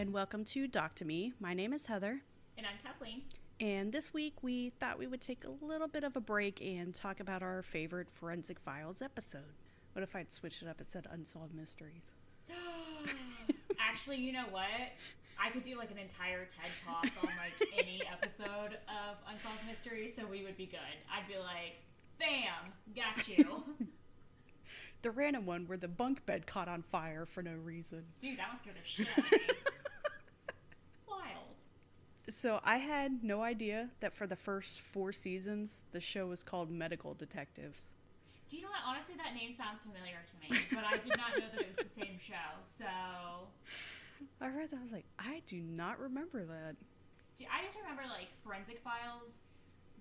and welcome to Docto. My name is Heather. And I'm Kathleen. And this week we thought we would take a little bit of a break and talk about our favorite Forensic Files episode. What if I'd switched it up and said Unsolved Mysteries? Actually, you know what? I could do like an entire TED Talk on like any episode of Unsolved Mysteries, so we would be good. I'd be like, bam, got you. The random one where the bunk bed caught on fire for no reason. Dude, that one scared the shit out of me. Wild. So I had no idea that for the first 4 seasons, the show was called Medical Detectives. Do you know what? Honestly, that name sounds familiar to me, but I did not know that it was the same show, so... I read that, I was like, I do not remember that. I just remember, like, Forensic Files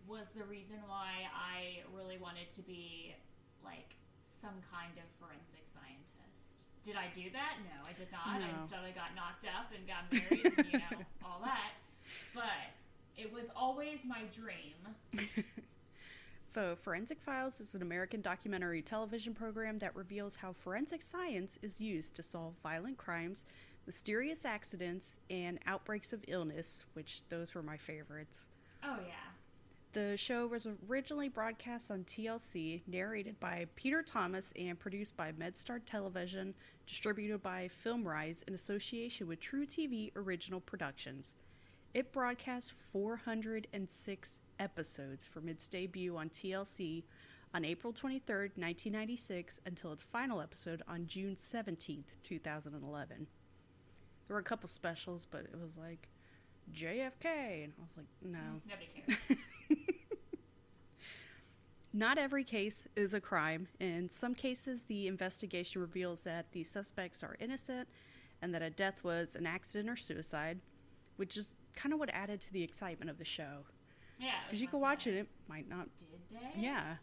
was the reason why I really wanted to be, like, some kind of forensic scientist. Did I do that? No, I did not. No. I instead got knocked up and got married and, you know, all that. But it was always my dream. So, Forensic Files is an American documentary television program that reveals how forensic science is used to solve violent crimes, mysterious accidents, and outbreaks of illness, which those were my favorites. Oh, yeah. The show was originally broadcast on TLC, narrated by Peter Thomas and produced by MedStar Television, distributed by FilmRise in association with True TV Original Productions. It broadcast 406 episodes from its debut on TLC on April 23rd, 1996, until its final episode on June 17th, 2011. There were a couple specials, but it was like JFK, and I was like, no. Nobody cares. Not every case is a crime. In some cases, the investigation reveals that the suspects are innocent and that a death was an accident or suicide, which is kind of what added to the excitement of the show. Yeah. Because you can watch it, it might not. Did they? Yeah.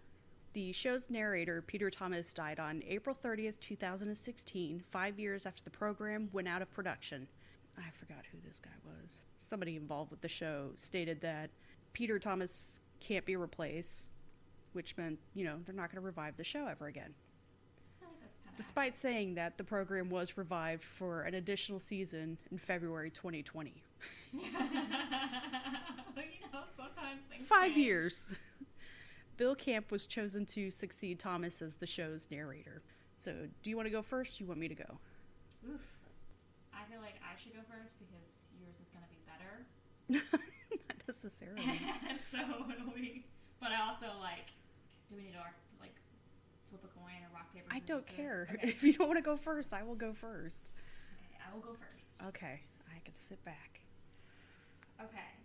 The show's narrator, Peter Thomas, died on April 30th, 2016, 5 years after the program went out of production. I forgot who this guy was. Somebody involved with the show stated that Peter Thomas can't be replaced, which meant, you know, they're not going to revive the show ever again. I feel like that's kind of Despite saying that the program was revived for an additional season in February 2020. you know, sometimes things 5 change. years. Bill Camp was chosen to succeed Thomas as the show's narrator. So, do you want to go first? Or you want me to go? Oof. I feel like I should go first because yours is going to be better. Not necessarily. So it'll be... But I also, like... Do we need to, like, flip a coin or rock, paper, I scissors? don't care. Okay. If you don't want to go first, I will go first. Okay, I will go first. Okay, I can sit back. Okay,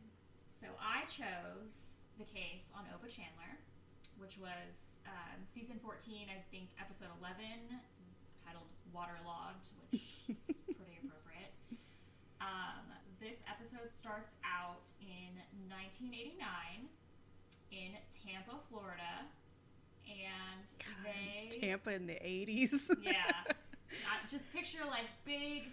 so I chose the case on Opa Chandler, which was season 14, I think episode 11, titled Waterlogged, which is pretty appropriate. This episode starts out in 1989 in Tampa, Florida, and Tampa in the 80s. Yeah. Just picture like big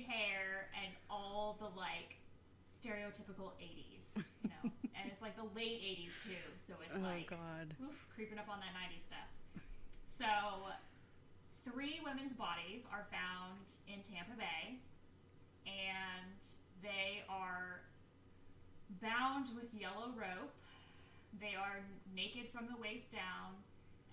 hair and all the like stereotypical 80s, you know. And it's like the late 80s too, so it's God. Oof, creeping up on that 90s stuff. So 3 women's bodies are found in Tampa Bay, and they are bound with yellow rope. They are naked from the waist down,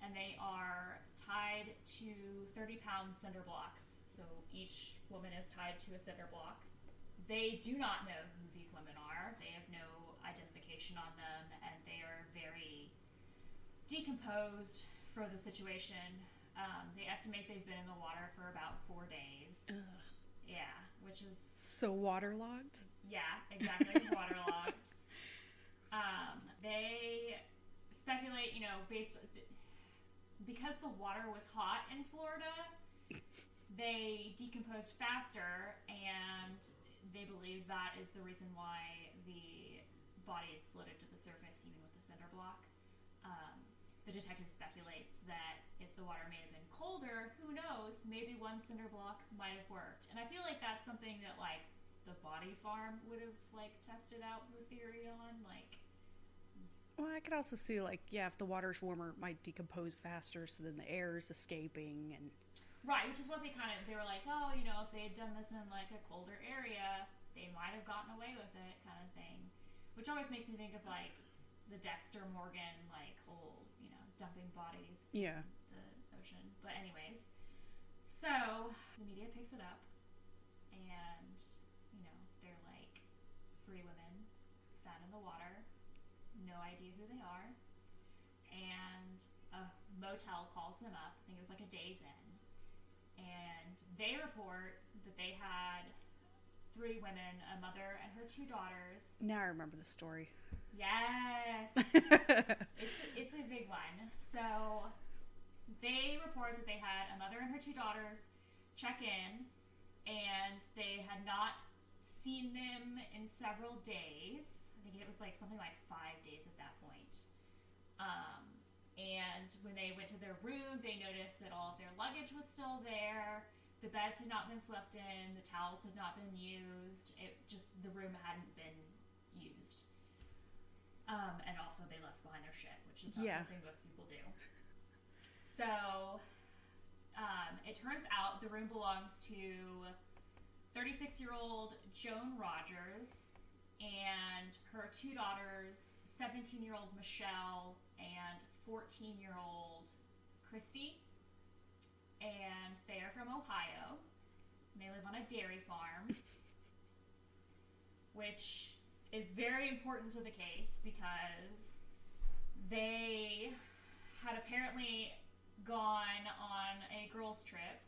and they are tied to 30-pound cinder blocks. So each woman is tied to a cinder block. They do not know who these women are. They have no identification on them, and they are very decomposed for the situation. They estimate they've been in the water for about 4 days. Ugh. Yeah, which is... So waterlogged? Yeah, exactly, waterlogged. They speculate, you know, because the water was hot in Florida, they decomposed faster, and they believe that is the reason why the bodies floated to the surface, even with the cinder block. The detective speculates that if the water may have been colder, who knows, maybe one cinder block might have worked. And I feel like that's something that, like, the body farm would have, like, tested out the theory on, like... Well, I could also see, like, yeah, if the water's warmer, it might decompose faster, so then the air is escaping, and... Right, which is what they were like, oh, if they had done this in like a colder area, they might have gotten away with it, kind of thing. Which always makes me think of like the Dexter Morgan, like whole, dumping bodies Yeah. in the ocean. But anyways, so the media picks it up, and they're like 3 women found in the water, no idea who they are, and a motel calls them up. I think it was like a Days Inn. And they report that they had 3 women, a mother and her 2 daughters. Now I remember the story. Yes. it's a big one. So they report that they had a mother and her 2 daughters check in, and they had not seen them in several days. I think it was like something like 5 days at that point. And when they went to their room, they noticed that all of their luggage was still there. The beds had not been slept in. The towels had not been used. The room hadn't been used. And also they left behind their shit, which is not something most people do. So, it turns out the room belongs to 36-year-old Joan Rogers and her 2 daughters, 17-year-old Michelle and 14-year-old Christy. And they are from Ohio. And they live on a dairy farm, which is very important to the case because they had apparently gone on a girls' trip,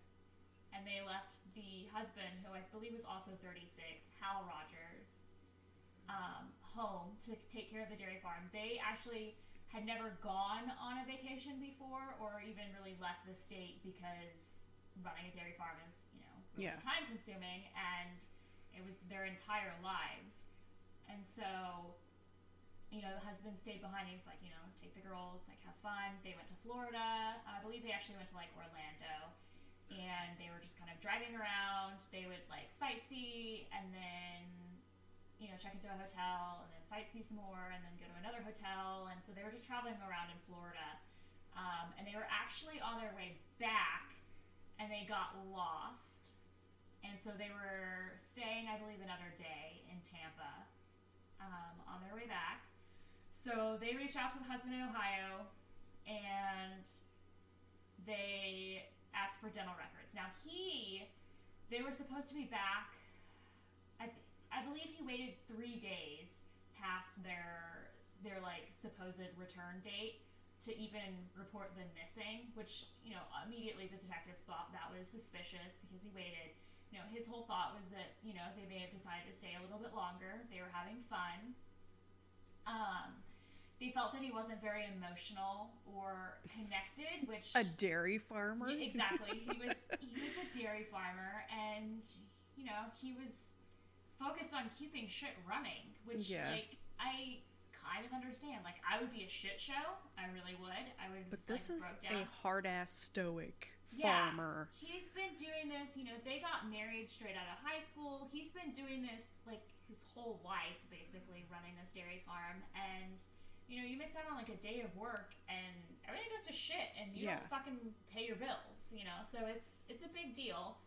and they left the husband, who I believe was also 36, Hal Rogers, home to take care of the dairy farm. They actually had never gone on a vacation before or even really left the state because running a dairy farm is, really time consuming, and it was their entire lives. And so, the husband stayed behind. He was like, take the girls, like, have fun. They went to Florida. I believe they actually went to like Orlando, and they were just kind of driving around. They would like sightsee and then check into a hotel and then sightsee some more and then go to another hotel. And so they were just traveling around in Florida. And they were actually on their way back, and they got lost. And so they were staying, I believe, another day in Tampa on their way back. So they reached out to the husband in Ohio, and they asked for dental records. Now they were supposed to be back. I believe he waited 3 days past their like supposed return date to even report them missing, which immediately the detectives thought that was suspicious because he waited. His whole thought was that they may have decided to stay a little bit longer. They were having fun. They felt that he wasn't very emotional or connected, which a dairy farmer. Exactly. He was a dairy farmer, and he was focused on keeping shit running, which like I kind of understand. Like, I would be a shit show. I really would. I would. But this like, is a hard ass stoic farmer. He's been doing this. They got married straight out of high school. He's been doing this like his whole life, basically running this dairy farm, and. You miss out on like a day of work and everything goes to shit and you don't fucking pay your bills, so it's a big deal.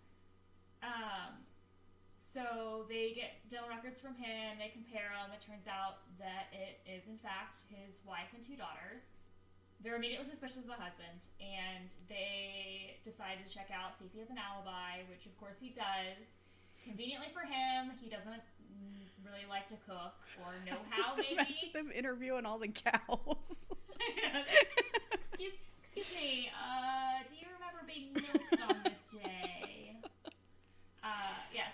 So they get dental records from him, they compare them, it turns out that it is in fact his wife and 2 daughters. They're immediately suspicious of the husband, and they decide to check out, see if he has an alibi, which of course he does. Conveniently for him, he doesn't really like to cook or know how. Just imagine them interviewing all the cows. Excuse me, do you remember being milked on this day?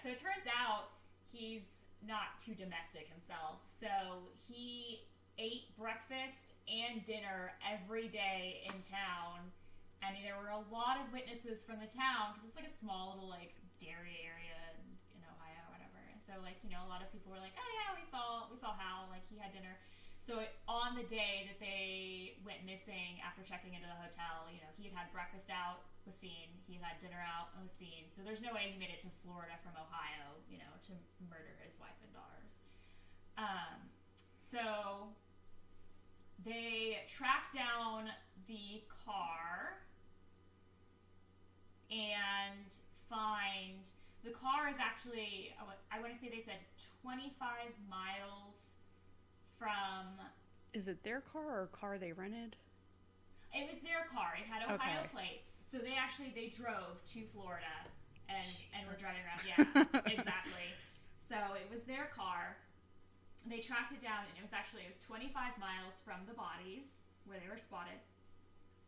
So it turns out he's not too domestic himself, so he ate breakfast and dinner every day in town, and there were a lot of witnesses from the town, because it's like a small little like dairy area in Ohio or whatever. So like a lot of people were like, oh yeah, we saw Hal, like he had dinner. So on the day that they went missing after checking into the hotel, he had breakfast out, was seen. He had dinner out and was seen. So there's no way he made it to Florida from Ohio, to murder his wife and daughters. So they tracked down the car, and find the car is actually, I want to say they said 25 miles from. Is it their car or a car they rented? It was their car. It had Ohio plates. So they drove to Florida and were driving around. Yeah, exactly. So it was their car. They tracked it down, and it was 25 miles from the bodies where they were spotted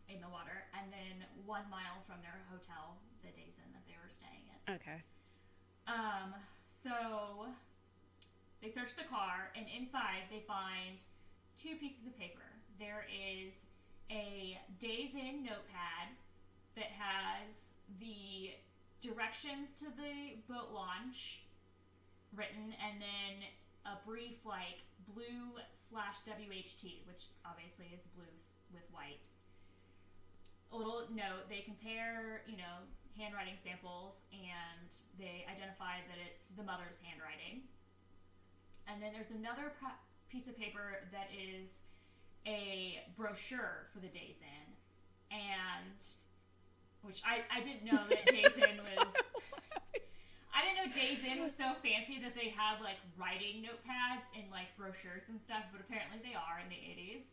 in the water, and then 1 mile from their hotel, the Days Inn that they were staying in. Okay. So they search the car, and inside they find 2 pieces of paper. There is a Days Inn notepad that has the directions to the boat launch written, and then a brief blue/WHT, which obviously is blue with white. A little note, they compare, handwriting samples, and they identify that it's the mother's handwriting. And then there's another piece of paper that is a brochure for the Days Inn, and which I didn't know that Days Inn was. I didn't know Days Inn was so fancy that they had writing notepads and brochures and stuff, but apparently they are in the 80s.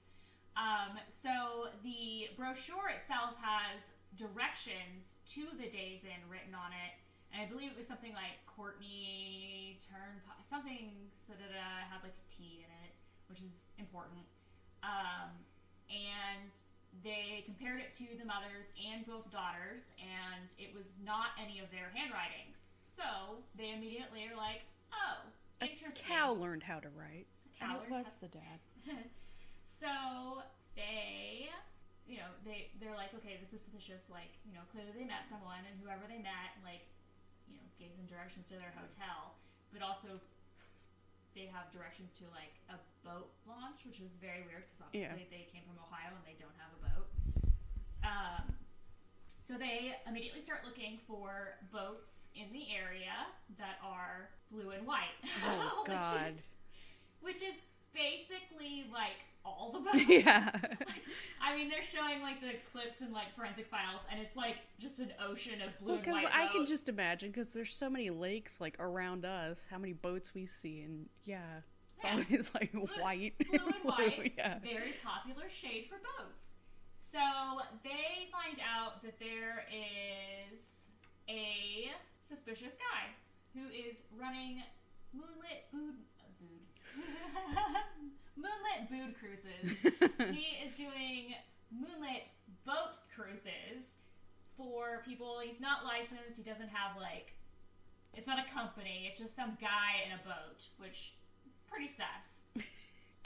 So the brochure itself has directions to the Days Inn written on it, and I believe it was something like Courtney Turnpike, something had a T in it, which is important. And they compared it to the mothers and both daughters, and it was not any of their handwriting. So they immediately are like, "Oh, interesting." A cow learned how to write, and it was the dad. So they, they're like, "Okay, this is suspicious. Clearly they met someone, and whoever they met, gave them directions to their hotel, but also." They have directions to a boat launch, which is very weird because obviously they came from Ohio and they don't have a boat. So they immediately start looking for boats in the area that are blue and white. Oh God! which is basically all the boats. Yeah. They're showing the clips and forensic files, and it's just an ocean of blue and white boats. Because I can just imagine, because there's so many lakes around us, how many boats we see, and it's always white. Blue and white, yeah. Very popular shade for boats. So they find out that there is a suspicious guy who is running moonlit boot cruises. He is doing moonlit boat cruises for people. He's not licensed. He doesn't have it's not a company. It's just some guy in a boat, which pretty sus.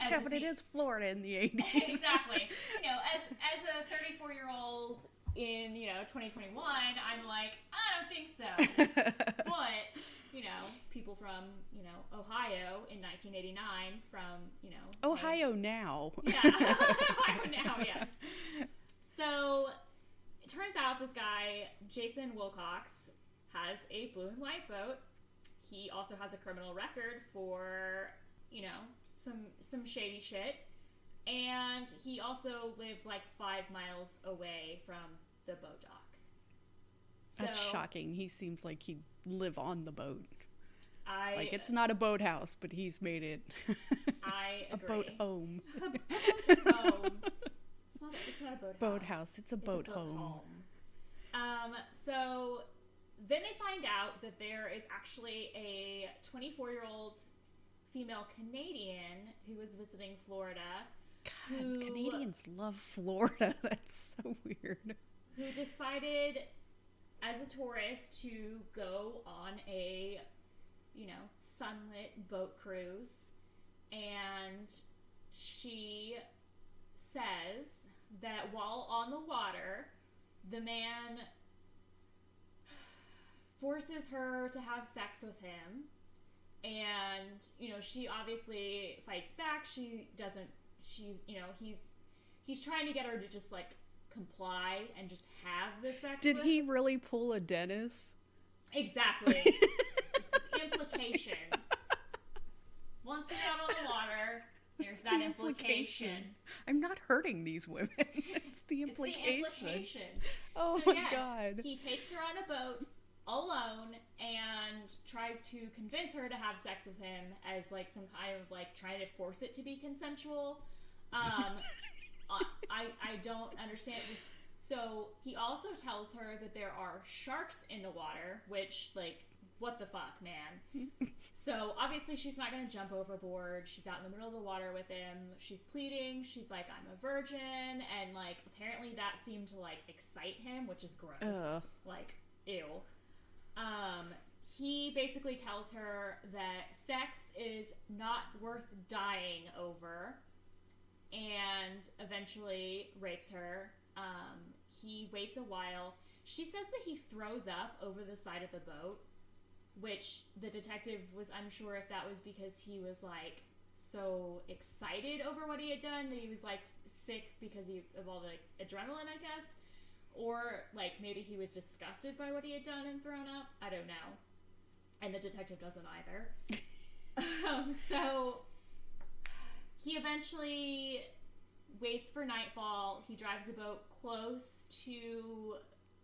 Yeah, but it is Florida in the 80s. Exactly. As a 34-year-old in 2021, I'm like, I don't think so. But people from Ohio in 1989 from Ohio now. Yeah, Ohio now, yes. So it turns out this guy Jason Wilcox has a blue and white boat. He also has a criminal record for some shady shit, and he also lives 5 miles away from the boat dock. So, that's shocking. He seems like he'd live on the boat. It's not a boathouse, but he's made it. I agree. A boat home. A boat home. It's not a boathouse. Boathouse. It's a boat home. So then they find out that there is actually a 24-year-old female Canadian who was visiting Florida. God, Canadians love Florida. That's so weird. Who decided as a tourist to go on a, sunlit boat cruise. And she says that while on the water, the man forces her to have sex with him. And, she obviously fights back. He's trying to get her to just, comply and just have the sex Did with he really pull a Dennis? Exactly. It's the implication. Once you're out on the water, there's that implication. I'm not hurting these women. It's the implication. It's the implication. Oh so my yes, God. He takes her on a boat alone and tries to convince her to have sex with him as like some kind of like trying to force it to be consensual. I don't understand this. So he also tells her that there are sharks in the water, which like what the fuck, man. So obviously she's not going to jump overboard. She's out in the middle of the water with him. She's pleading. She's like, I'm a virgin. And like, apparently that seemed to like excite him, which is gross. Ugh. Like, ew. He basically tells her that sex is not worth dying over and eventually rapes her. He waits a while. She says that he throws up over the side of the boat, which the detective was unsure if that was because he was like so excited over what he had done that he was like sick because of all the adrenaline, I guess, or like maybe he was disgusted by what he had done and thrown up. I don't know, and the detective doesn't either. So he eventually waits for nightfall. He drives the boat close to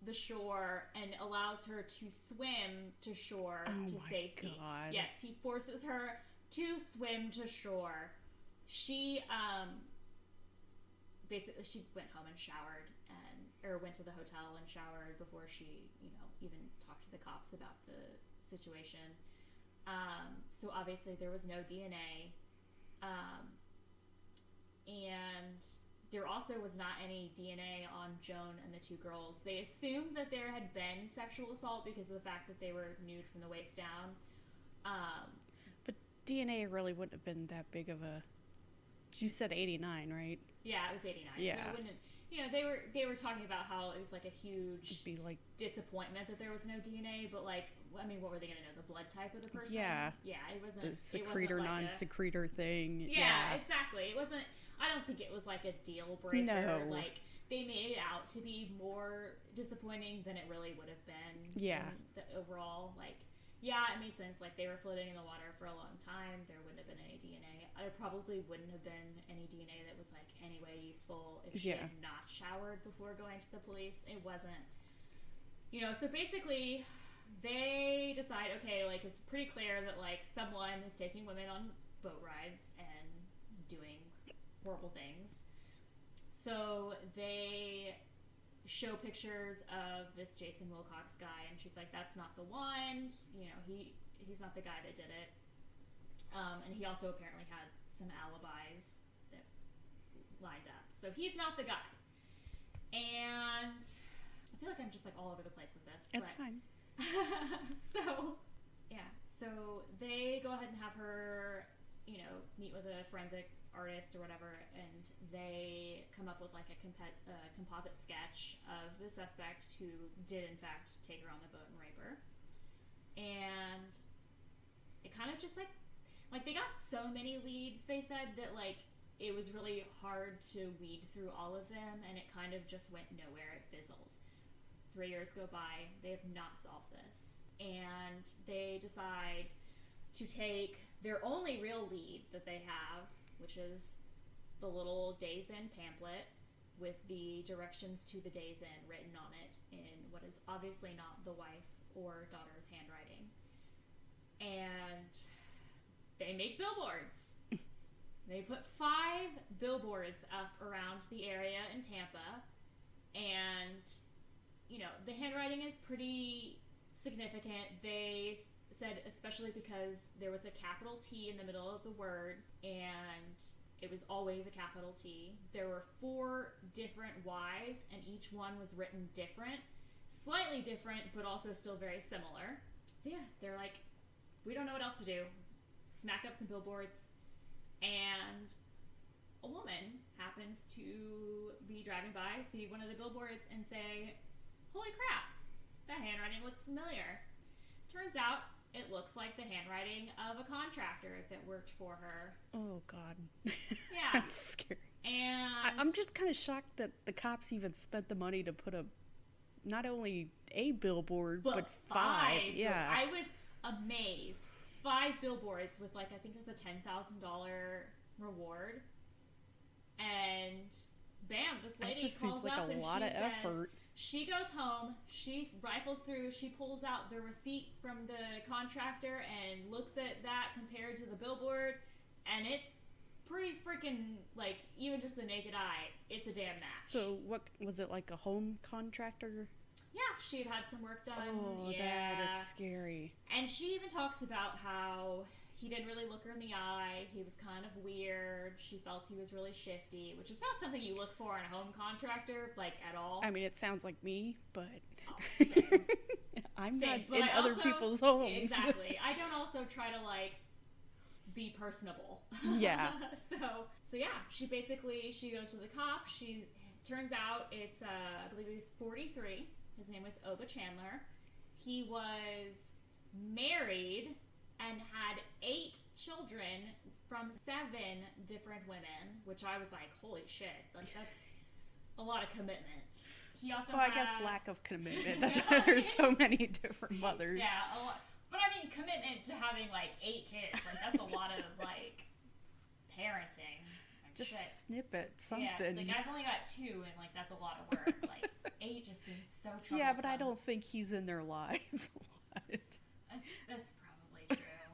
the shore and allows her to swim to shore to safety. God. Yes, he forces her to swim to shore. She basically she went home and showered or went to the hotel and showered before she, even talked to the cops about the situation. So obviously there was no DNA. And there also was not any DNA on Joan and the two girls. They assumed that there had been sexual assault because of the fact that they were nude from the waist down. But DNA really wouldn't have been that big of a... You said 89, right? Yeah, it was 89. Yeah. So it wouldn't... they were talking about how it was like a huge disappointment that there was no DNA, but like, I mean, what were they going to know? The blood type of the person? Yeah. Yeah, it wasn't... The secretor, like non-secretor thing. Yeah, exactly. It wasn't... I don't think it was like a deal breaker. No. Like, they made it out to be more disappointing than it really would have been. Yeah. The overall, like, yeah, it made sense. Like, they were floating in the water for a long time. There wouldn't have been any DNA. There probably wouldn't have been any DNA that was, like, any way useful if she had not showered before going to the police. It wasn't, so basically they decide, okay, like, it's pretty clear that, like, someone is taking women on boat rides and doing horrible things. So they show pictures of this Jason Wilcox guy, and she's like, that's not the one. He's not the guy that did it. And he also apparently had some alibis that lined up. So he's not the guy. And I feel like I'm just like all over the place with this. It's fine. So they go ahead and have her, meet with a forensic artist or whatever, and they come up with like a composite sketch of the suspect who did in fact take her on the boat and rape her. And it kind of just like they got so many leads, they said, that like it was really hard to weed through all of them, and it kind of just went nowhere. It fizzled. 3 years go by, they have not solved this, and they decide to take their only real lead that they have, which is the little Days Inn pamphlet with the directions to the Days Inn written on it in what is obviously not the wife or daughter's handwriting. And they make billboards. They put 5 billboards up around the area in Tampa, and, the handwriting is pretty significant. They said especially because there was a capital T in the middle of the word, and it was always a capital T. There were 4 different Y's, and each one was written different, slightly different, but also still very similar. So yeah, they're like, we don't know what else to do. Smack up some billboards, and a woman happens to be driving by, see one of the billboards, and say, holy crap, that handwriting looks familiar. Turns out it looks like the handwriting of a contractor that worked for her. Oh, God. Yeah. That's scary. And I'm just kind of shocked that the cops even spent the money to put not only a billboard, but 5. Yeah. I was amazed. 5 billboards with, like, I think it was a $10,000 reward. And bam, this lady just calls seems like up a and lot she of says, effort. she goes home, she rifles through, she pulls out the receipt from the contractor and looks at that compared to the billboard, and it pretty freaking, like, even just the naked eye, it's a damn match. So what was it, like a home contractor? Yeah, she had had some work done. Oh, yeah. that is scary. And she even talks about how he didn't really look her in the eye. He was kind of weird. She felt he was really shifty, which is not something you look for in a home contractor, like, at all. I mean, it sounds like me, but same. I'm Same, not but in I other also- people's homes. Exactly. I don't also try to, like, be personable. Yeah. So yeah, she goes to the cop. Turns out it's, I believe he was 43. His name was Oba Chandler. He was married and had 8 children from 7 different women, which I was like, holy shit, like, that's a lot of commitment. He also I guess lack of commitment. That's why there's so many different mothers. Yeah, a lot. But I mean, commitment to having, like, 8 kids, like, that's a lot of, like, parenting. Like, Just shit. snip it, something. Yeah, like, I've only got 2, and, like, that's a lot of work. Like, 8 just seems so troublesome. Yeah, but I don't think he's in their lives a lot. That's probably true.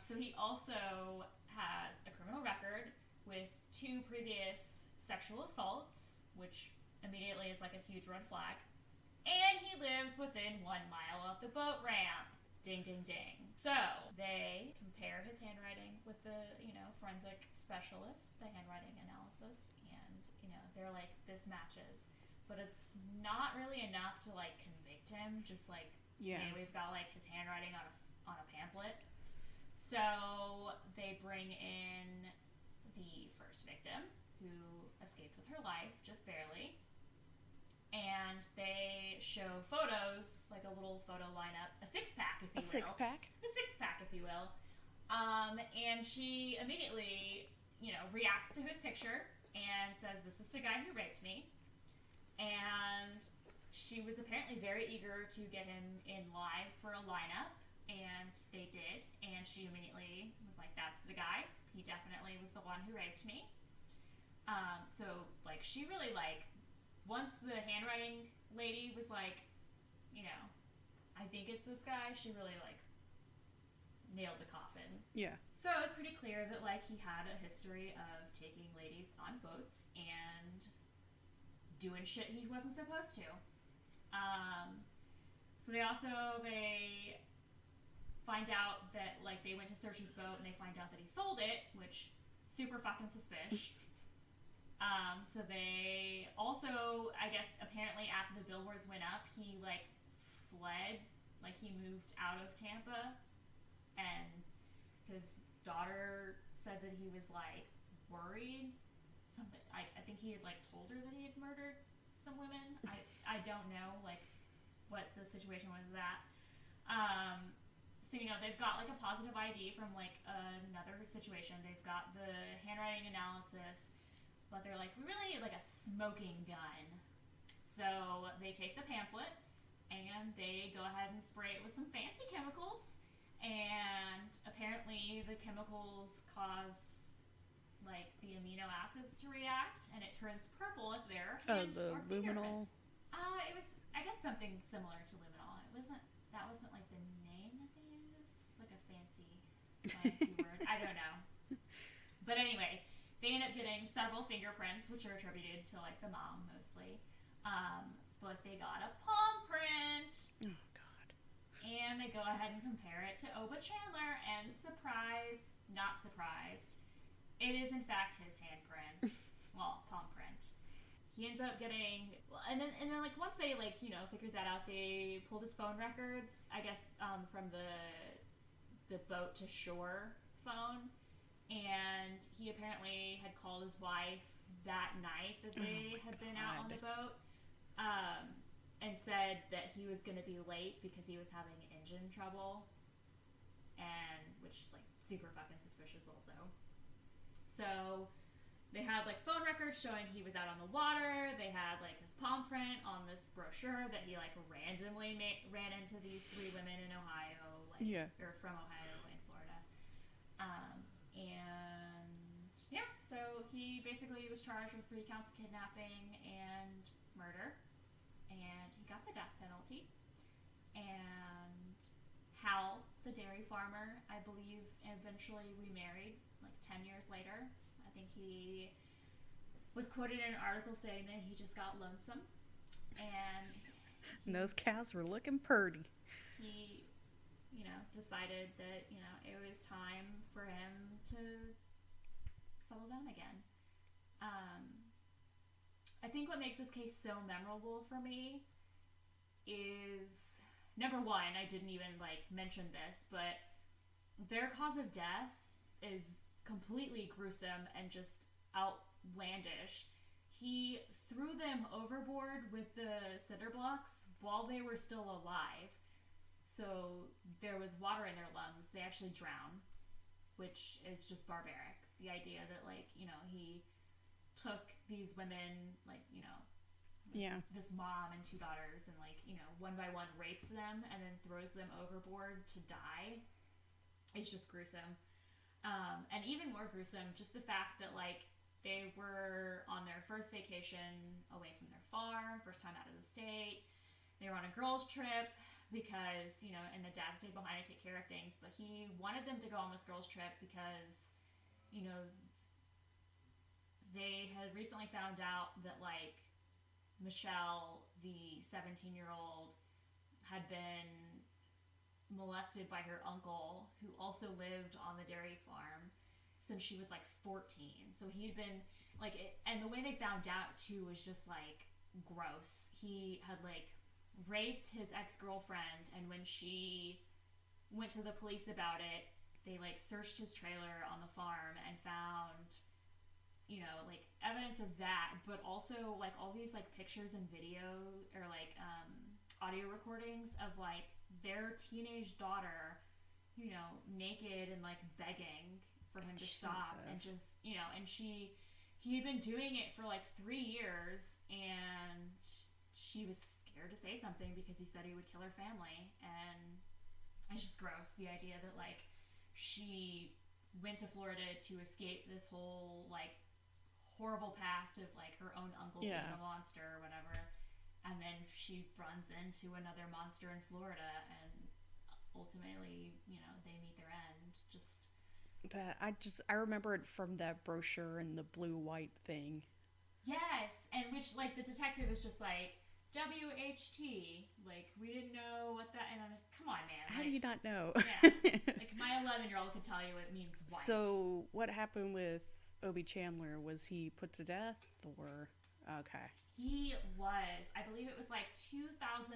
So he also has a criminal record with 2 previous sexual assaults, which immediately is, like, a huge red flag. And he lives within 1 mile of the boat ramp. Ding, ding, ding. So they compare his handwriting with the, forensic specialist, the handwriting analysis, and, they're like, this matches. But it's not really enough to, like, convict him. Just like, Yeah. hey, we've got, like, his handwriting on a pamphlet. So they bring in the first victim, who escaped with her life, just barely. And they show photos, like a little photo lineup, a 6-pack, if you will. A 6-pack? A 6-pack, if you will. And she immediately, reacts to his picture and says, this is the guy who raped me. And she was apparently very eager to get him in live for a lineup, and they did. And she immediately was like, that's the guy. He definitely was the one who raped me. So, like, she really, like, once the handwriting lady was like, I think it's this guy, she really, like, nailed the coffin. Yeah. So it was pretty clear that, like, he had a history of taking ladies on boats and doing shit he wasn't supposed to. So they find out that, like, they went to search his boat and they find out that he sold it, which, super fucking suspicious. So they also, I guess, apparently after the billboards went up, he, like, fled, like, he moved out of Tampa, and his daughter said that he was, like, worried. Something, I think he had, like, told her that he had murdered some women. I don't know, like, what the situation was with that. So, they've got, like, a positive ID from, like, another situation. They've got the handwriting analysis, but they're like, we really need, like, a smoking gun. So they take the pamphlet and they go ahead and spray it with some fancy chemicals, and apparently the chemicals cause, like, the amino acids to react, and it turns purple if they're hand The or luminol. It was, I guess, something similar to luminol. That wasn't like the name that they used. It's like a fancy word. I don't know. But anyway, they end up getting several fingerprints, which are attributed to, like, the mom mostly. But they got a palm print. Oh, God. And they go ahead and compare it to Oba Chandler, and surprise, not surprised, it is in fact his handprint. Well, palm print. He ends up getting, and then like, once they, like, figured that out, they pulled his phone records, I guess, from the boat to shore phone, and he apparently had called his wife that night that they had been out on the boat, and said that he was going to be late because he was having engine trouble, and which, like, super fucking suspicious also. So they had, like, phone records showing he was out on the water. They had, like, his palm print on this brochure that he, like, randomly ran into these 3 women in Ohio, like, or from Ohio and Florida. And he basically was charged with 3 counts of kidnapping and murder, and he got the death penalty. And Hal, the dairy farmer, I believe eventually remarried like 10 years later. I think he was quoted in an article saying that he just got lonesome, and those cows were looking purty. he, decided that, it was time for him to settle down again. I think what makes this case so memorable for me is, number one, I didn't even mention this, but their cause of death is completely gruesome and just outlandish. He threw them overboard with the cinder blocks while they were still alive. So there was water in their lungs. They actually drowned, which is just barbaric. The idea that, he took these women, this mom and 2 daughters, and, one by one rapes them and then throws them overboard to die is just gruesome. And even more gruesome, just the fact that, they were on their first vacation away from their farm, first time out of the state. They were on a girls' trip because, and the dad stayed behind to take care of things, but he wanted them to go on this girls' trip because, they had recently found out that, Michelle, the 17-year-old, had been molested by her uncle, who also lived on the dairy farm, since she was 14. So he had been and the way they found out too was just gross. He had raped his ex-girlfriend, and when she went to the police about it, they searched his trailer on the farm and found evidence of that, but also all these pictures and video or audio recordings of their teenage daughter, naked and begging for him to stop. And just, and he had been doing it for 3 years, and she was scared to say something because he said he would kill her family. And it's just gross, the idea that she went to Florida to escape this whole horrible past of her own uncle being a monster or whatever, and then she runs into another monster in Florida, and ultimately, they meet their end. I remember it from that brochure and the blue-white thing. Yes, and which, the detective is just WHT, we didn't know what that, and I'm come on, man. How do you not know? Yeah. My 11-year-old could tell you it means white. So, what happened with Obie Chandler? Was he put to death, or... Okay. He was. I believe it was 2011.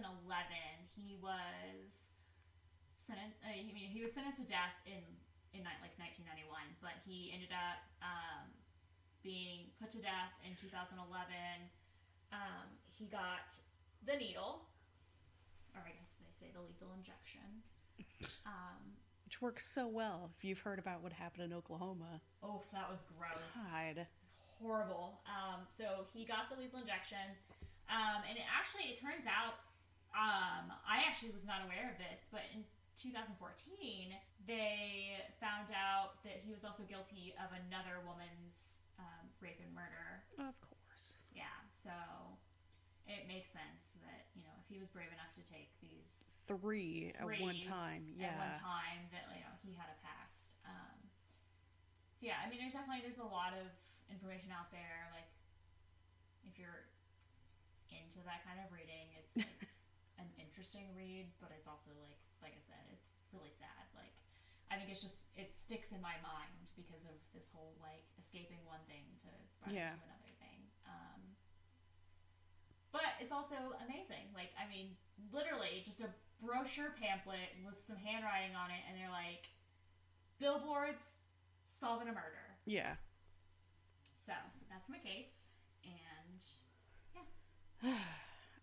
He was sentenced, he was sentenced to death in 1991, but he ended up being put to death in 2011. He got the needle, or I guess they say the lethal injection. Which works so well if you've heard about what happened in Oklahoma. Oh, that was gross. God. Horrible. So he got the lethal injection. And it turns out, I actually was not aware of this, but in 2014, they found out that he was also guilty of another woman's rape and murder. Of course. Yeah, so it makes sense that, if he was brave enough to take these three at one time, that, he had a past. So yeah, there's a lot of information out there. If you're into that kind of reading, it's an interesting read, but it's also like I said, it's really sad. I think it's just, it sticks in my mind because of this whole escaping one thing to run into another thing. But it's also amazing. Literally just a brochure pamphlet with some handwriting on it, and they're billboards solving a murder. Yeah. So that's my case, and yeah.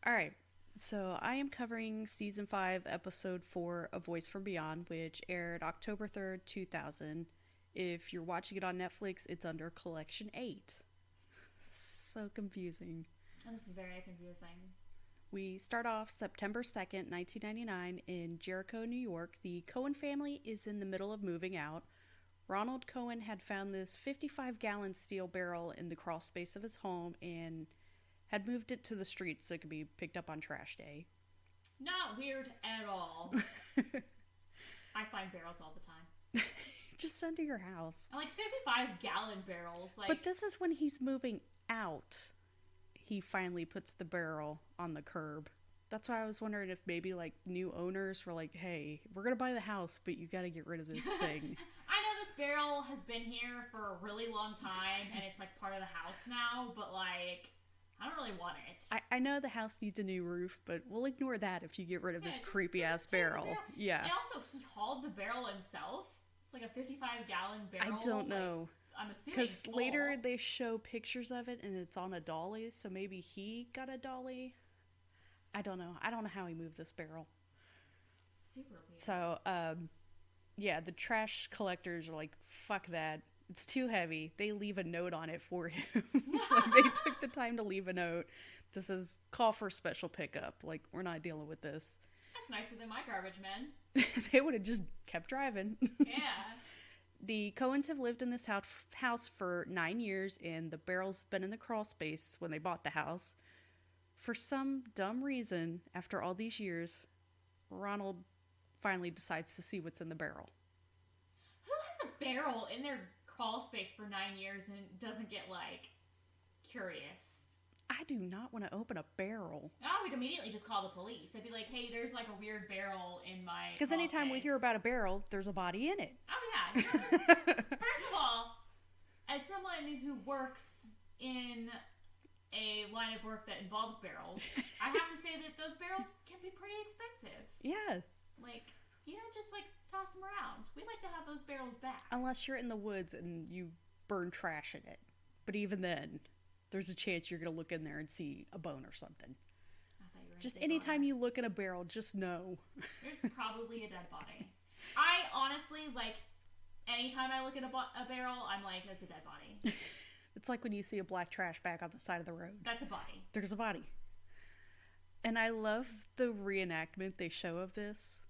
All right. So I am covering season 5, episode 4 of Voice from Beyond, which aired October 3rd, 2000. If you're watching it on Netflix, it's under Collection 8. So confusing. That's very confusing. We start off September 2nd, 1999 in Jericho, New York. The Cohen family is in the middle of moving out. Ronald Cohen had found this 55-gallon steel barrel in the crawl space of his home and had moved it to the street so it could be picked up on trash day. Not weird at all. I find barrels all the time. Just under your house. I like 55-gallon barrels. Like, but this is when he's moving out. He finally puts the barrel on the curb. That's why I was wondering if maybe like new owners were like, hey, we're going to buy the house, but you got to get rid of this thing. I know this barrel has been here for a really long time and it's like part of the house now, but like, I don't really want it. I know the house needs a new roof, but we'll ignore that if you get rid of this creepy ass barrel. Yeah. And also, he hauled the barrel himself. It's like a 55-gallon barrel. I don't know. Like, I'm assuming because later they show pictures of it and it's on a dolly, so maybe he got a dolly. I don't know. I don't know how he moved this barrel. Super weird. So, yeah, the trash collectors are like, fuck that. It's too heavy. They leave a note on it for him. Like, they took the time to leave a note. This is call for special pickup. Like, we're not dealing with this. That's nicer than my garbage men. They would have just kept driving. Yeah. The Cohens have lived in this house for 9 years, and the barrel's been in the crawl space when they bought the house. For some dumb reason, after all these years, Ronald finally decides to see what's in the barrel. Who has a barrel in their crawl space for 9 years and doesn't get, like, curious? I do not want to open a barrel. I would immediately just call the police. I'd be like, hey, there's, like, a weird barrel in my Because anytime we hear about a barrel, there's a body in it. Oh, yeah. First of all, as someone who works in a line of work that involves barrels, I have to say that those barrels can be pretty expensive. Yeah. Like, you don't just, like, toss them around. We like to have those barrels back. Unless you're in the woods and you burn trash in it. But even then, there's a chance you're going to look in there and see a bone or something. I thought you were just anytime you look in a barrel, just know. There's probably a dead body. I honestly, like, anytime I look at a barrel, I'm like, that's a dead body. It's like when you see a black trash bag on the side of the road. That's a body. There's a body. And I love the reenactment they show of this.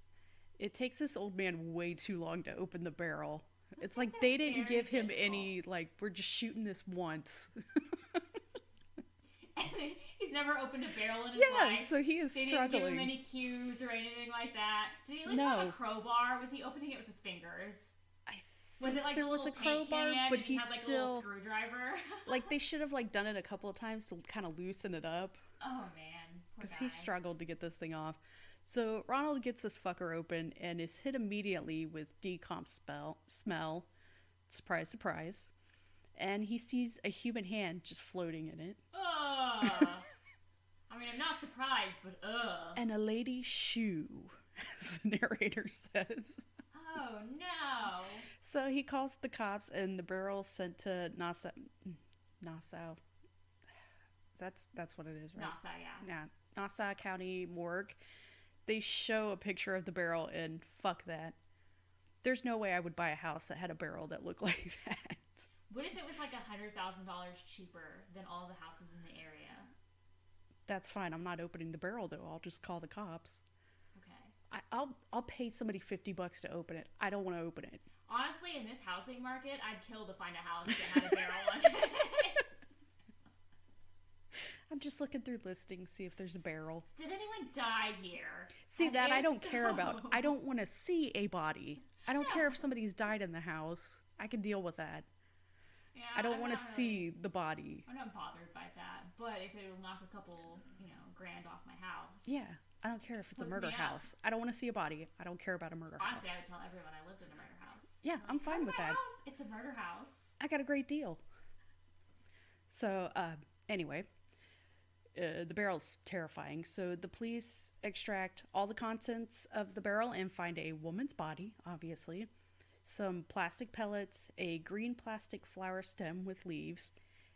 It takes this old man way too long to open the barrel. It's like they didn't give him any, like, we're just shooting this once. He's never opened a barrel in his life. Yeah, so he is struggling. They didn't give him any cues or anything like that. Did he at least have a crowbar? Was he opening it with his fingers? Was it like there was a crowbar, but he had, like, still a little screwdriver? Like, they should have, like, done it a couple of times to kind of loosen it up. Oh man, because he struggled to get this thing off. So Ronald gets this fucker open and is hit immediately with decomp smell. Surprise, surprise. And he sees a human hand just floating in it. Ugh. I mean, I'm not surprised, but ugh. And a lady's shoe, as the narrator says. Oh no. So he calls the cops, and the barrel's sent to Nassau. That's what it is, right? Nassau, yeah. Nassau County Morgue. They show a picture of the barrel, and fuck that. There's no way I would buy a house that had a barrel that looked like that. What if it was like $100,000 cheaper than all the houses in the area? That's fine. I'm not opening the barrel, though. I'll just call the cops. Okay. I'll pay somebody $50 to open it. I don't want to open it. Honestly, in this housing market, I'd kill to find a house that had a barrel in it. I'm just looking through listings, see if there's a barrel. Did anyone die here? See, that I don't care about. I don't want to see a body. I don't care if somebody's died in the house. I can deal with that. Yeah, I don't want to see the body. I'm not bothered by that. But if it'll knock a couple, grand off my house. Yeah. I don't care if it's a murder house. I don't want to see a body. I don't care about a murder house. Honestly, I would tell everyone I lived in a murder house. Yeah, I'm fine with that. House, it's a murder house. I got a great deal. So, anyway, the barrel's terrifying. So the police extract all the contents of the barrel and find a woman's body, obviously, some plastic pellets, a green plastic flower stem with leaves,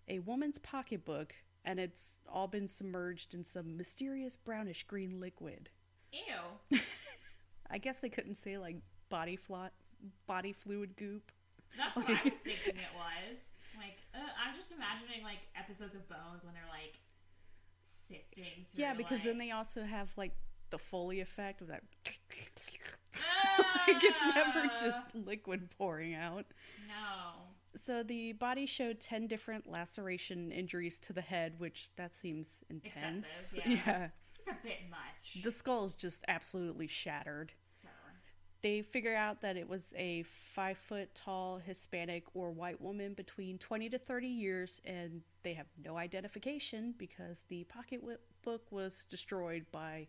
a woman's pocketbook, and it's all been submerged in some mysterious brownish green liquid. Ew. I guess they couldn't say, like, body fluid goop. That's what I was thinking it was. Like, I'm just imagining, like, episodes of Bones when they're, like, sifting through, yeah, because then they also have, like, the Foley effect of that. Like, it's never just liquid pouring out. No. So the body showed 10 different laceration injuries to the head, which that seems intense. Excessive, yeah. Yeah. It's a bit much. The skull is just absolutely shattered. Sir. They figure out that it was a 5-foot tall Hispanic or white woman between 20 to 30 years, and they have no identification because the pocketbook was destroyed by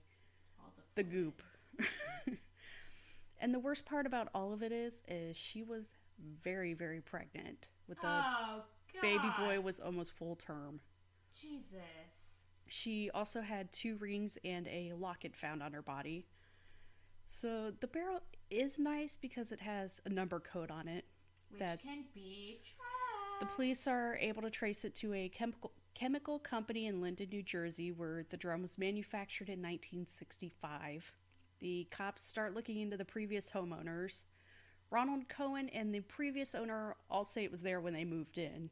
the goop. And the worst part about all of it is she was very, very pregnant with the baby boy was almost full term. Jesus. She also had 2 rings and a locket found on her body. So the barrel is nice because it has a number code on it. Which can be tracked. The police are able to trace it to a chemical company in Linden, New Jersey, where the drum was manufactured in 1965. The cops start looking into the previous homeowners. Ronald Cohen and the previous owner all say it was there when they moved in.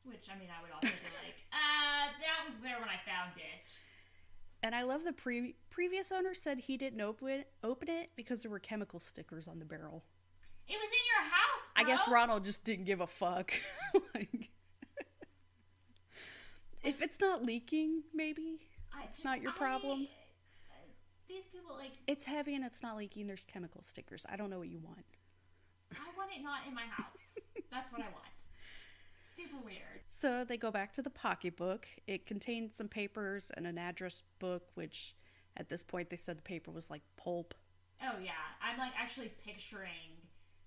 Which, I mean, I would also be like, that was there when I found it. And I love the previous owner said he didn't open it because there were chemical stickers on the barrel. It was in your house, bro. I guess Ronald just didn't give a fuck. Like, if it's not leaking, maybe it's not your problem. These people, like... It's heavy and it's not leaking. There's chemical stickers. I don't know what you want. I want it not in my house. That's what I want. Super weird. So they go back to the pocketbook. It contained some papers and an address book, which at this point they said the paper was like pulp. Oh yeah, I'm like actually picturing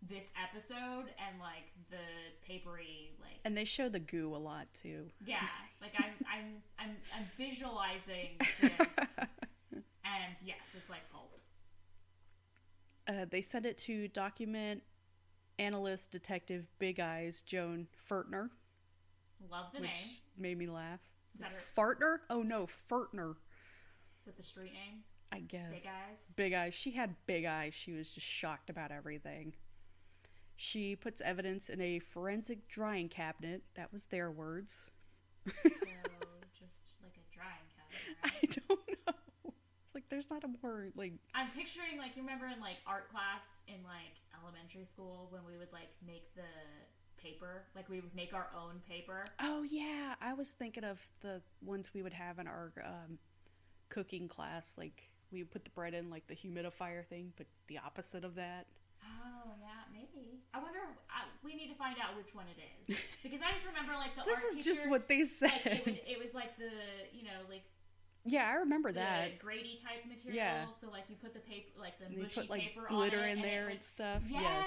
this episode and like the papery like. And they show the goo a lot too. Yeah, like I'm visualizing this, and yes, it's like pulp. They sent it to document analyst detective Big Eyes Joan Furtner. Love the name. Which made me laugh. Is that her? Fartner? Oh no, Furtner. Is that the street name? I guess. Big Eyes? Big Eyes. She had big eyes. She was just shocked about everything. She puts evidence in a forensic drying cabinet. That was their words. So, just like a drying cabinet, right? I don't know. Like, there's not a more, like... I'm picturing, like, you remember in, like, art class in, like, elementary school when we would, like, make the paper? Like, we would make our own paper. Oh, yeah. I was thinking of the ones we would have in our cooking class. Like, we would put the bread in, like, the humidifier thing, but the opposite of that. Oh, yeah, maybe. I wonder, we need to find out which one it is. Because I just remember, like, the this art is teacher, just what they said. Like, it was, like, the, you know, like... Yeah, I remember the that. Grady type material. Yeah. So, like, you put the paper, like, the and mushy put, like, paper glitter on it. in there and stuff. Yes!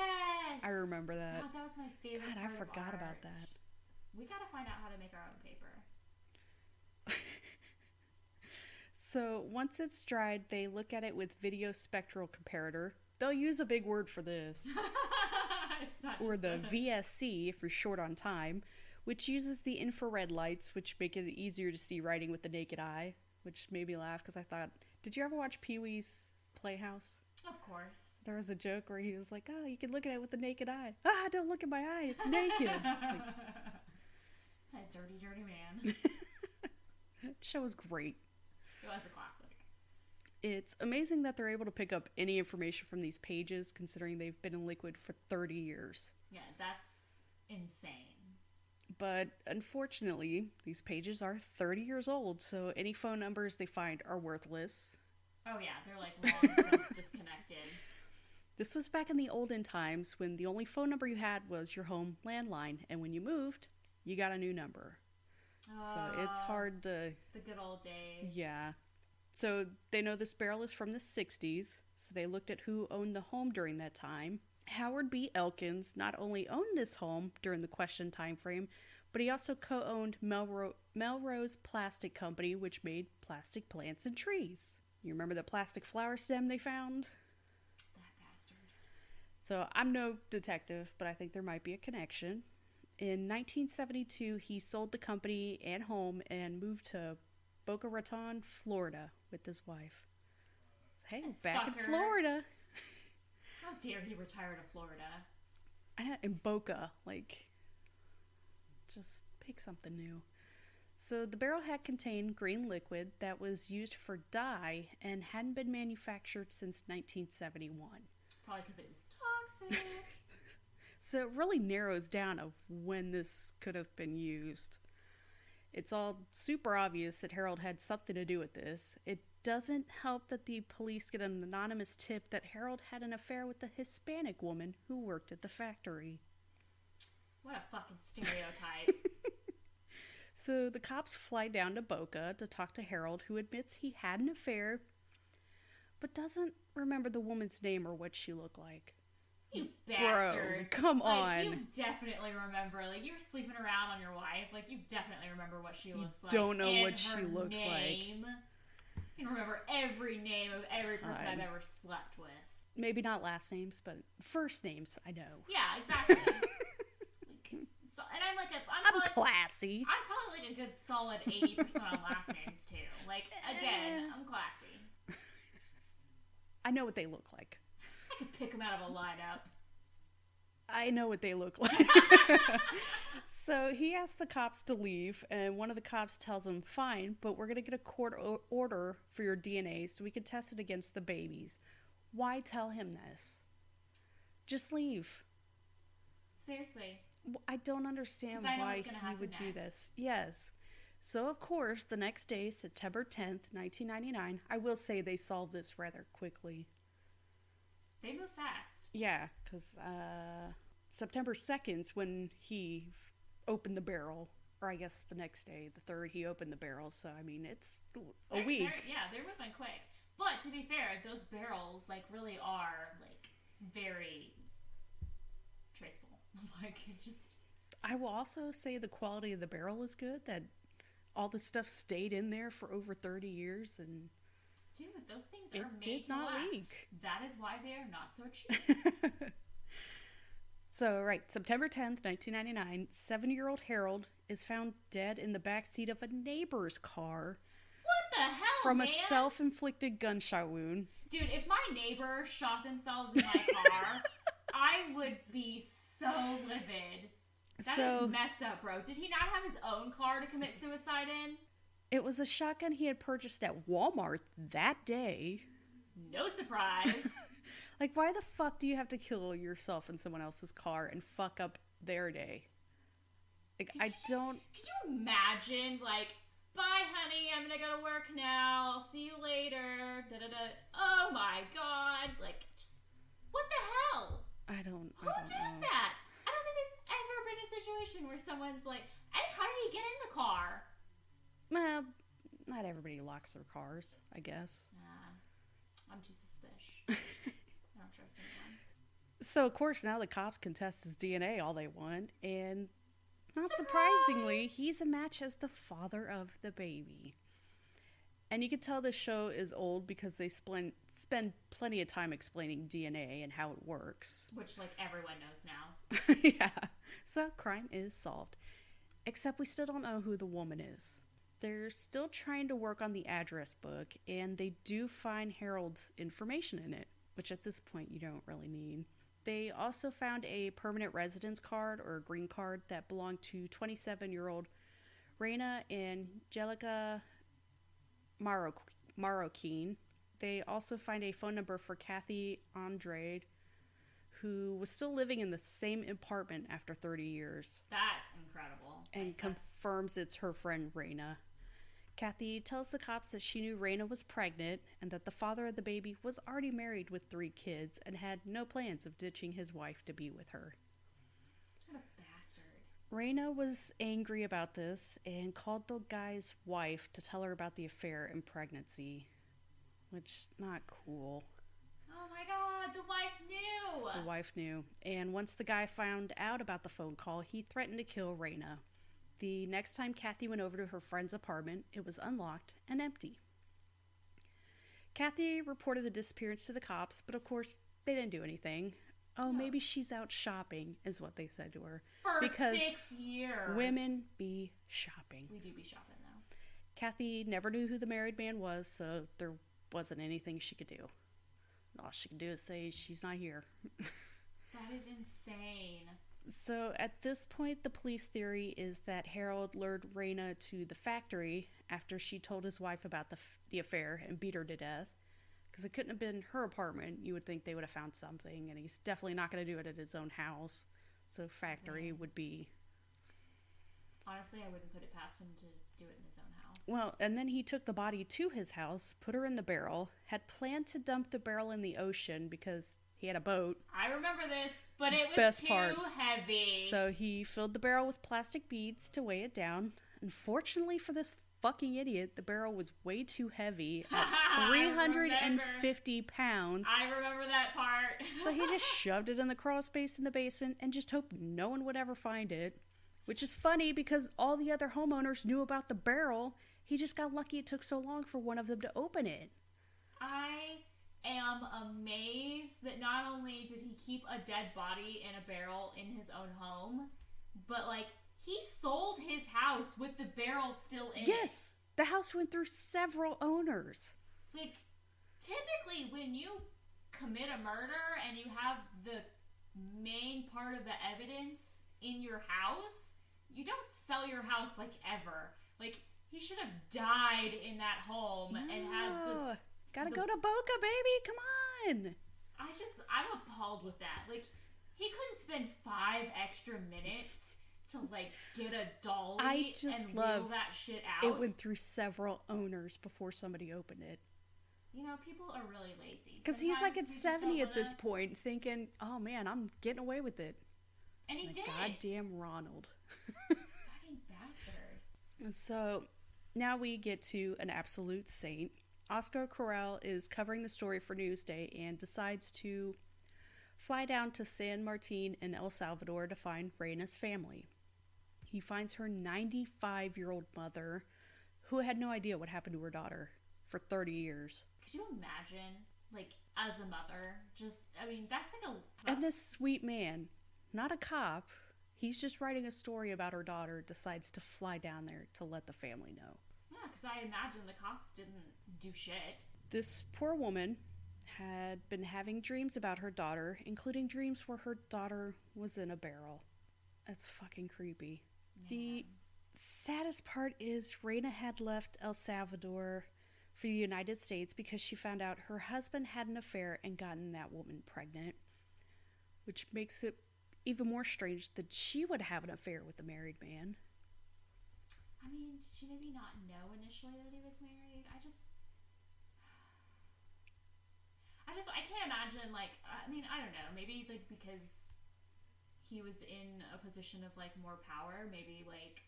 I remember that. God, that was my favorite God, part I forgot of about art. that. We gotta find out how to make our own paper. So, once it's dried, they look at it with video spectral comparator. They'll use a big word for this. It's not or just the VSC, if you're short on time, which uses the infrared lights, which make it easier to see writing with the naked eye, which made me laugh because I thought, did you ever watch Pee-wee's Playhouse? Of course. There was a joke where he was like, oh, you can look at it with the naked eye. Ah, don't look at my eye, it's naked. Like, that dirty, dirty man. that show was great. It was a classic. It's amazing that they're able to pick up any information from these pages, considering they've been in liquid for 30 years. Yeah, that's insane. But unfortunately, these pages are 30 years old, so any phone numbers they find are worthless. Oh yeah, they're like long since disconnected. This was back in the olden times when the only phone number you had was your home landline, and when you moved, you got a new number. So it's hard to... The good old days. Yeah. So they know this barrel is from the 60s, so they looked at who owned the home during that time. Howard B. Elkins not only owned this home during the question time frame, but he also co-owned Melrose Plastic Company, which made plastic plants and trees. You remember the plastic flower stem they found? That bastard. So I'm no detective, but I think there might be a connection. In 1972, he sold the company and home and moved to Boca Raton, Florida, with his wife. So, hey, back in Florida. How dare he retire to Florida? In Boca, like, just pick something new. So the barrel had contained green liquid that was used for dye and hadn't been manufactured since 1971. Probably because it was toxic. So it really narrows down of when this could have been used. It's all super obvious that Harold had something to do with this. It doesn't help that the police get an anonymous tip that Harold had an affair with a Hispanic woman who worked at the factory. What a fucking stereotype. So the cops fly down to Boca to talk to Harold, who admits he had an affair, but doesn't remember the woman's name or what she looked like. You bastard. Bro, come like, on. You definitely remember. Like, you're sleeping around on your wife. Like, you definitely remember what she looks like. Don't know and what she looks name. You can remember every name of every person I've ever slept with. Maybe not last names, but first names, I know. Yeah, exactly. So, and I'm classy. I'm probably like a good solid 80% on last names, too. Like, again, I'm classy. I know what they look like. I could pick them out of a lineup. I know what they look like. So he asks the cops to leave, and one of the cops tells him, fine, but we're going to get a court order for your DNA so we can test it against the babies. Why tell him this? Just leave. Seriously. I don't understand why he would do this. Yes. So, of course, the next day, September 10th, 1999, I will say they solved this rather quickly. They move fast. Yeah, because September 2nd's when he opened the barrel. Or I guess the next day, the 3rd, he opened the barrel. So, I mean, it's a week. They're moving quick. But, to be fair, those barrels, like, really are, like, very traceable. Like, it just... I will also say the quality of the barrel is good. That all the stuff stayed in there for over 30 years. And dude, those things are made to last. Leak. That is why they are not so cheap. So, right, September 10th, 1999, 7-year-old Harold is found dead in the backseat of a neighbor's car. What the hell, from man? A self-inflicted gunshot wound. Dude, if my neighbor shot themselves in my car, I would be so livid. That is messed up, bro. Did he not have his own car to commit suicide in? It was a shotgun he had purchased at Walmart that day. No surprise. Like, why the fuck do you have to kill yourself in someone else's car and fuck up their day? Like, Could you imagine, like, bye, honey, I'm gonna go to work now. I'll see you later. Da-da-da. Oh, my God. Like, what the hell? I don't Who does that? I don't think there's ever been a situation where someone's like, hey, how did he get in the car? Well, not everybody locks their cars, I guess. I'm too suspicious. I don't trust anyone. So, of course, now the cops can test his DNA all they want, and not surprisingly, he's a match as the father of the baby. And you can tell this show is old because they spend plenty of time explaining DNA and how it works. Which, like, everyone knows now. Yeah. So, crime is solved. Except we still don't know who the woman is. They're still trying to work on the address book, and they do find Harold's information in it, which at this point you don't really need. They also found a permanent residence card, or a green card, that belonged to 27-year-old Reina Angelica Marroquin. They also find a phone number for Kathy Andrade, who was still living in the same apartment after 30 years. That's incredible. And confirms it's her friend Reina. Kathy tells the cops that she knew Reina was pregnant and that the father of the baby was already married with 3 kids and had no plans of ditching his wife to be with her. What a bastard. Reina was angry about this and called the guy's wife to tell her about the affair and pregnancy, which not cool. Oh my God, the wife knew! The wife knew. And once the guy found out about the phone call, he threatened to kill Reina. The next time Kathy went over to her friend's apartment, it was unlocked and empty. Kathy reported the disappearance to the cops, but of course, they didn't do anything. Oh, no. Maybe she's out shopping, is what they said to her. For 6 years. Women be shopping. We do be shopping, though. Kathy never knew who the married man was, so there wasn't anything she could do. All she could do is say she's not here. That is insane. So at this point, the police theory is that Harold lured Reina to the factory after she told his wife about the affair and beat her to death. because it couldn't have been her apartment. You would think they would have found something, and he's definitely not going to do it at his own house. So factory would be... Honestly, I wouldn't put it past him to do it in his own house. Well, and then he took the body to his house, put her in the barrel, had planned to dump the barrel in the ocean because he had a boat. I remember this, but it was too heavy. So he filled the barrel with plastic beads to weigh it down. Unfortunately for this fucking idiot, the barrel was way too heavy at 350 pounds. I remember that part. So he just shoved it in the crawl space in the basement and just hoped no one would ever find it. Which is funny because all the other homeowners knew about the barrel. He just got lucky it took so long for one of them to open it. I am amazed that not only did he keep a dead body in a barrel in his own home, but like he sold his house with the barrel still in it. Yes, the house went through several owners. Like, typically when you commit a murder and you have the main part of the evidence in your house, you don't sell your house like ever. Like, he should have died in that home and had the... Gotta go to Boca, baby, come on! I'm appalled with that. Like, he couldn't spend 5 extra minutes to, like, get a dolly and wheel that shit out. It went through several owners before somebody opened it. You know, people are really lazy. Because he's like at 70 at this point, thinking, oh man, I'm getting away with it. And he did. Goddamn Ronald. Fucking bastard. And so now we get to an absolute saint. Oscar Corral is covering the story for Newsday and decides to fly down to San Martin in El Salvador to find Reina's family. He finds her 95-year-old mother, who had no idea what happened to her daughter for 30 years. Could you imagine, like, as a mother, just, I mean, that's like a... And this sweet man, not a cop, he's just writing a story about her daughter, decides to fly down there to let the family know. Yeah, because I imagine the cops didn't do shit. This poor woman had been having dreams about her daughter, including dreams where her daughter was in a barrel. That's fucking creepy. Man. The saddest part is Reina had left El Salvador for the United States because she found out her husband had an affair and gotten that woman pregnant, which makes it even more strange that she would have an affair with a married man. I mean, did she maybe not know initially that he was married? I can't imagine, like, I mean, I don't know, maybe, like, because he was in a position of, like, more power, maybe, like,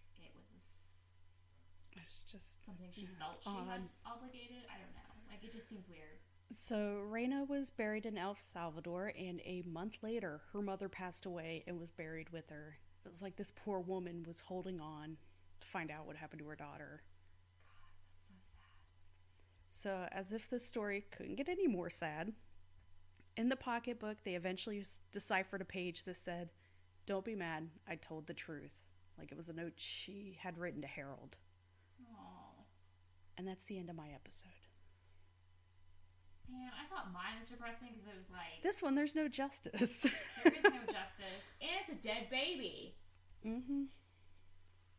it's just something she felt she had obligated. I don't know. Like, it just seems weird. So, Reina was buried in El Salvador, and a month later, her mother passed away and was buried with her. It was like this poor woman was holding on to find out what happened to her daughter. God, that's so sad. So, as if this story couldn't get any more sad, in the pocketbook, they eventually deciphered a page that said, "Don't be mad, I told the truth." Like it was a note she had written to Harold. Aww. And that's the end of my episode. Man, I thought mine was depressing because it was like... This one, there's no justice. There is no justice. And it's a dead baby. Mm-hmm.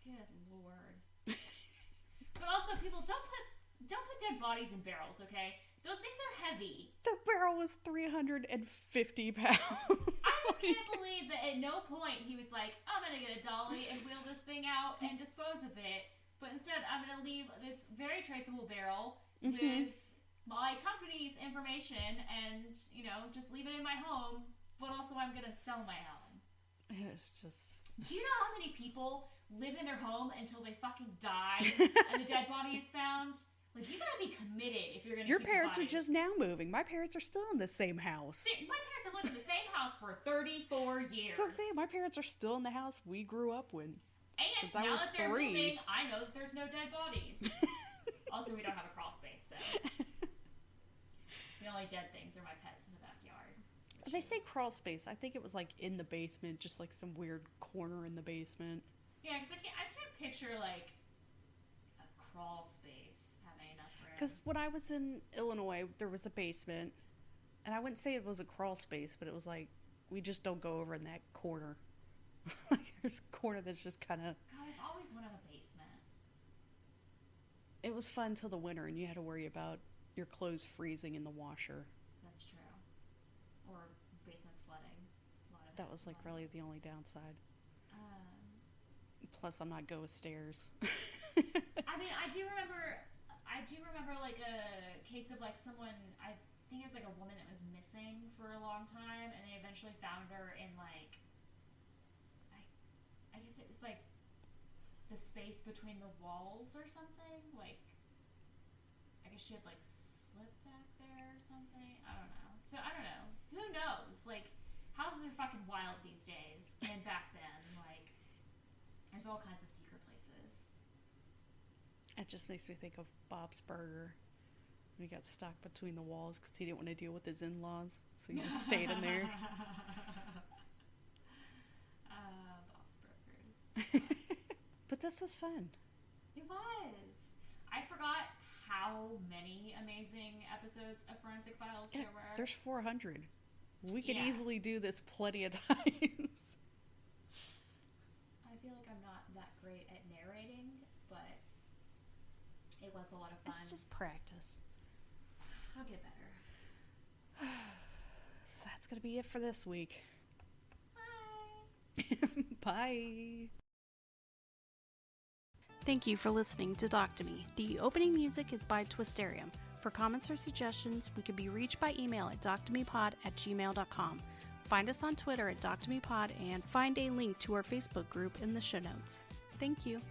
Good Lord. But also, people, don't put dead bodies in barrels, okay? Those things are heavy. The barrel was 350 pounds. I just can't believe that at no point he was like, I'm going to get a dolly and wheel this thing out and dispose of it. But instead, I'm going to leave this very traceable barrel with my company's information and, you know, just leave it in my home. But also, I'm going to sell my home. It's just... Do you know how many people live in their home until they fucking die and the dead body is found? Like, you gotta be committed if you're gonna Your keep parents the are body. just now moving. My parents are still in the same house. My parents have lived in the same house for 34 years. That's what I'm saying. My parents are still in the house we grew up in. And since now I was that they're 3. moving, I know that there's no dead bodies. Also, we don't have a crawl space, so the only dead things are my pets in the backyard. They say crawl space. I think it was like in the basement, just like some weird corner in the basement. Yeah, because I can't picture like a crawl space having enough room. Because when I was in Illinois, there was a basement, and I wouldn't say it was a crawl space, but it was like, we just don't go over in that corner. Like, there's a corner that's just kind of... God, I've always wanted a basement. It was fun till the winter, and you had to worry about your clothes freezing in the washer. That's true. Or basements flooding. A lot of That it was like flooding. really the only downside. Um, Plus, I'm not good with stairs. I mean, I do remember like a case of like someone, I think it's like a woman that was missing for a long time, and they eventually found her in like, I guess it was like the space between the walls or something. Like, I guess she had like slipped back there or something. I don't know. So I don't know. Who knows? Like, houses are fucking wild these days, and back then, like, there's all kinds of secret places. It just makes me think of Bob's Burger. He got stuck between the walls because he didn't want to deal with his in-laws, so he just stayed in there. Bob's Burgers. But this was fun. It was. I forgot how many amazing episodes of Forensic Files there were. There's 400. We could Yeah. easily do this plenty of times. I feel like I'm not that great at narrating, but it was a lot of fun. It's just practice. I'll get better. So that's going to be it for this week. Bye. Bye. Thank you for listening to Docto Me. The opening music is by Twisterium. For comments or suggestions, we can be reached by email at doctomepod@gmail.com. Find us on Twitter at doctomepod and find a link to our Facebook group in the show notes. Thank you.